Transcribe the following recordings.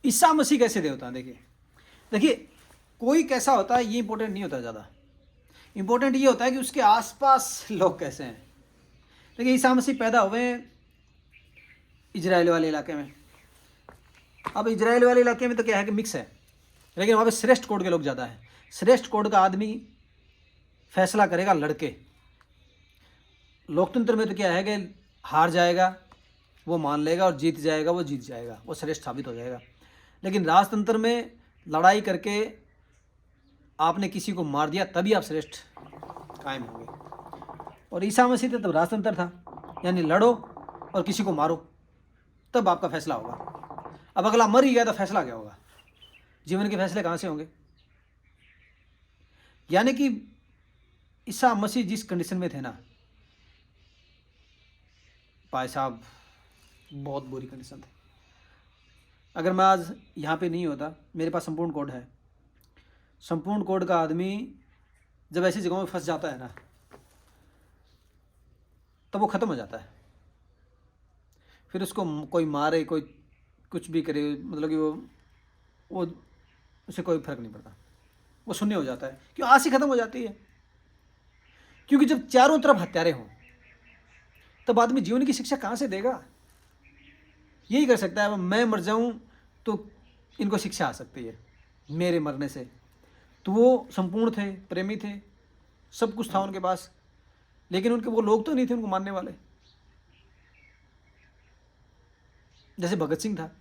ईसा मसीह कैसे देवता हैं? देखिए देखिए, कोई कैसा होता है ये इंपॉर्टेंट नहीं होता ज़्यादा। इंपॉर्टेंट ये होता है कि उसके आसपास लोग कैसे हैं। देखिए ईसा मसीह पैदा हुए इजराइल वाले इलाके में। अब इजराइल वाले इलाके में तो क्या है कि मिक्स है, लेकिन वहाँ पे श्रेष्ठ कोड के लोग ज़्यादा हैं। श्रेष्ठ कोड का आदमी फैसला करेगा लड़के। लोकतंत्र में तो क्या है कि हार जाएगा वो मान लेगा और जीत जाएगा वो जीत जाएगा, वो श्रेष्ठ साबित हो जाएगा। लेकिन राजतंत्र में लड़ाई करके आपने किसी को मार दिया तभी आप श्रेष्ठ कायम होंगे। और ईसा मसीह तो तब राजतंत्र था, यानी लड़ो और किसी को मारो तब आपका फैसला होगा। अब अगला मर ही गया तो फैसला क्या होगा? जीवन के फैसले कहाँ से होंगे? यानी कि ईसा मसीह जिस कंडीशन में थे ना भाई साहब, बहुत बुरी कंडीशन थी। अगर मैं आज यहाँ पे नहीं होता, मेरे पास संपूर्ण कोड है। संपूर्ण कोड का आदमी जब ऐसी जगहों में फंस जाता है ना तब वो ख़त्म हो जाता है। फिर उसको कोई मारे कोई कुछ भी करे, मतलब कि वो उसे कोई फर्क नहीं पड़ता, वो शून्य हो जाता है। क्यों? आस ही ख़त्म हो जाती है। क्योंकि जब चारों तरफ हत्यारे हों तब आदमी जीवन की शिक्षा कहाँ से देगा? यही कर सकता है, मैं मर जाऊं तो इनको शिक्षा आ सकती है मेरे मरने से। तो वो संपूर्ण थे, प्रेमी थे, सब कुछ था उनके पास, लेकिन उनके वो लोग तो नहीं थे उनको मारने वाले। जैसे भगत सिंह था,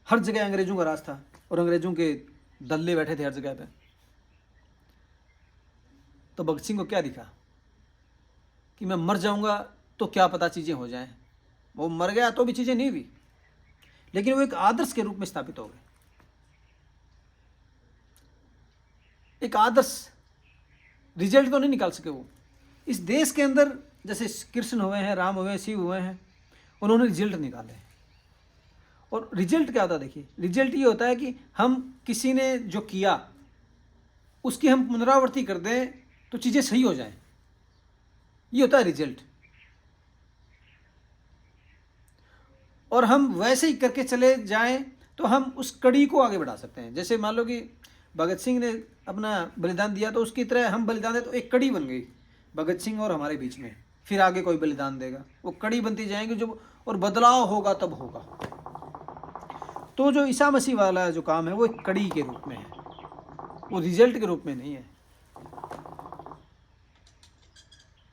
हर जगह अंग्रेजों का राज था और अंग्रेजों के दल्ले बैठे थे हर जगह पे। तो भगत सिंह को क्या दिखा कि मैं मर जाऊंगा तो क्या पता चीज़ें हो जाएं। वो मर गया तो भी चीज़ें नहीं हुई, लेकिन वो एक आदर्श के रूप में स्थापित हो गए। एक आदर्श रिजल्ट तो नहीं निकाल सके वो इस देश के अंदर। जैसे कृष्ण हुए हैं, राम हुए हैं, शिव हुए हैं, उन्होंने रिजल्ट निकाले। और रिजल्ट क्या होता है? देखिए रिजल्ट ये होता है कि हम किसी ने जो किया उसकी हम पुनरावृत्ति कर दें तो चीज़ें सही हो जाएं, ये होता है रिजल्ट। और हम वैसे ही करके चले जाएं तो हम उस कड़ी को आगे बढ़ा सकते हैं। जैसे मान लो कि भगत सिंह ने अपना बलिदान दिया तो उसकी तरह हम बलिदान दें तो एक कड़ी बन गई भगत सिंह और हमारे बीच में। फिर आगे कोई बलिदान देगा, वो कड़ी बनती जाएंगी जो, और बदलाव होगा तब होगा। तो जो ईसा मसीह वाला जो काम है वो एक कड़ी के रूप में है, वो रिजल्ट के रूप में नहीं है।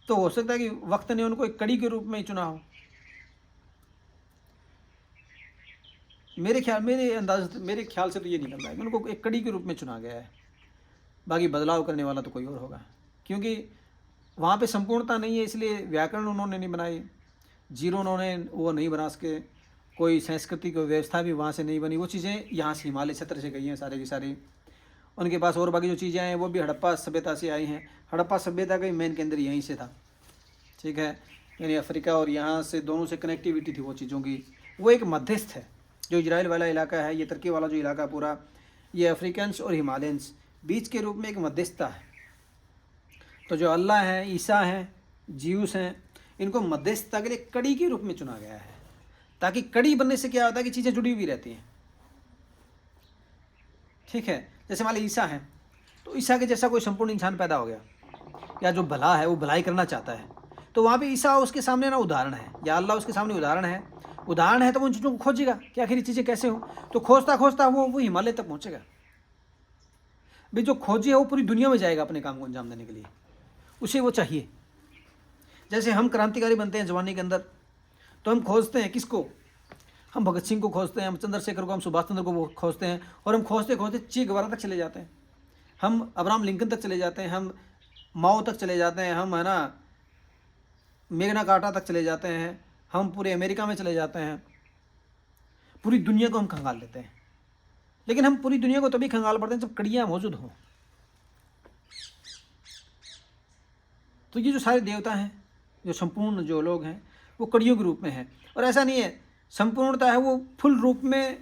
तो हो सकता है कि वक्त ने उनको एक कड़ी के रूप में ही चुना हो। मेरे ख्याल से तो ये निकल रहा है कि उनको एक कड़ी के रूप में चुना गया है। बाकी बदलाव करने वाला तो कोई और होगा, क्योंकि वहाँ पे संपूर्णता नहीं है, इसलिए व्याकरण उन्होंने नहीं बनाई, जीरो उन्होंने वो नहीं बना सके, कोई सांस्कृतिक व्यवस्था भी वहाँ से नहीं बनी। वो चीज़ें यहाँ से हिमालय क्षेत्र से गई हैं सारी की सारी। उनके पास और बाकी जो चीज़ें हैं वो भी हड़प्पा सभ्यता से आई हैं। हड़प्पा सभ्यता का मेन केंद्र यहीं से था, ठीक है, यानी अफ्रीका और यहाँ से दोनों से कनेक्टिविटी थी वो चीज़ों की। वो एक मध्यस्थ है। जो इजराइल वाला इलाका है, ये तुर्की वाला जो इलाका पूरा, ये अफ्रीकन्स और हिमालयंस बीच के रूप में एक मध्यस्थता है। तो जो अल्लाह है, ईसा हैं, जीउस हैं, इनको मध्यस्थता के लिए कड़ी के रूप में चुना गया है, ताकि कड़ी बनने से क्या होता है कि चीज़ें जुड़ी हुई रहती हैं। ठीक है, जैसे मान लीजिए ईसा है, तो ईसा के जैसा कोई संपूर्ण इंसान पैदा हो गया, या जो भला है वो भलाई करना चाहता है, तो वहाँ पे ईसा उसके सामने ना उदाहरण है, या अल्लाह उसके सामने उदाहरण है। तो वो उन चीज़ों को खोजेगा कि आखिर ये चीज़ें कैसे हो। तो खोजता खोजता वो हिमालय तक पहुँचेगा। भाई जो खोजी है वो पूरी दुनिया में जाएगा अपने काम को अंजाम देने के लिए, उसे वो चाहिए। जैसे हम क्रांतिकारी बनते हैं जवानी के अंदर, तो हम खोजते हैं किसको? हम भगत सिंह को खोजते हैं, हम चंद्रशेखर को, हम सुभाष चंद्र को खोजते हैं, और हम खोजते खोजते चे गुवेरा तक चले जाते हैं, हम अब्राहम लिंकन तक चले जाते हैं, हम माओ तक चले जाते हैं, हम है ना मेगना कार्टा तक चले जाते हैं, हम पूरे अमेरिका में चले जाते हैं। पूरी दुनिया को हम खंगाल लेते हैं, लेकिन हम पूरी दुनिया को तभी खंगाल पड़ते हैं जब कड़ियाँ मौजूद हों। तो ये जो सारे देवता हैं, जो संपूर्ण जो लोग हैं, वो कड़ियों के रूप में हैं। और ऐसा नहीं है, संपूर्णता है वो फुल रूप में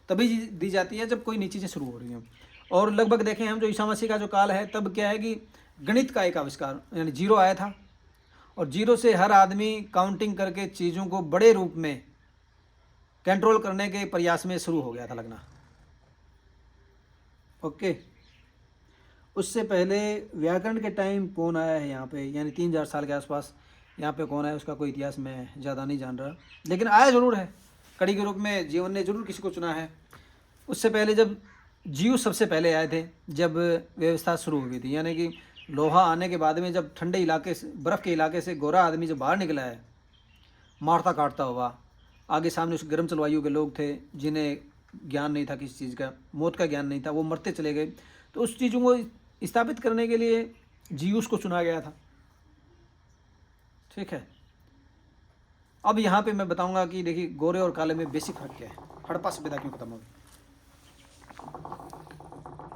तभी दी जाती है जब कोई नई चीज़ें शुरू हो रही हैं। और लगभग देखें हम जो ईसा मसीह का जो काल है, तब क्या है कि गणित का एक आविष्कार, यानी जीरो आया था, और जीरो से हर आदमी काउंटिंग करके चीज़ों को बड़े रूप में कंट्रोल करने के प्रयास में शुरू हो गया था लगना। ओके, उससे पहले व्याकरण के टाइम कौन आया है यहाँ पे, यानी 3000 साल के आसपास यहाँ पे कौन आया, उसका कोई इतिहास मैं ज़्यादा नहीं जान रहा, लेकिन आया ज़रूर है। कड़ी के रूप में जीवन ने ज़रूर किसी को चुना है। उससे पहले जब जीव सबसे पहले आए थे, जब व्यवस्था शुरू हुई थी, यानी कि लोहा आने के बाद में जब ठंडे इलाके से, बर्फ़ के इलाके से गोरा आदमी जब बाहर निकला है मारता काटता हुआ, आगे सामने उस गर्म जलवायु के लोग थे जिन्हें ज्ञान नहीं था किसी चीज़ का, मौत का ज्ञान नहीं था, वो मरते चले गए। तो उस चीज़ों को स्थापित करने के लिए जीउस को चुना गया था। ठीक है, अब यहाँ पे मैं बताऊंगा कि देखिए गोरे और काले में बेसिक फर्क क्या है, हड़प्पा सभ्यता क्यों खत्म हो गई।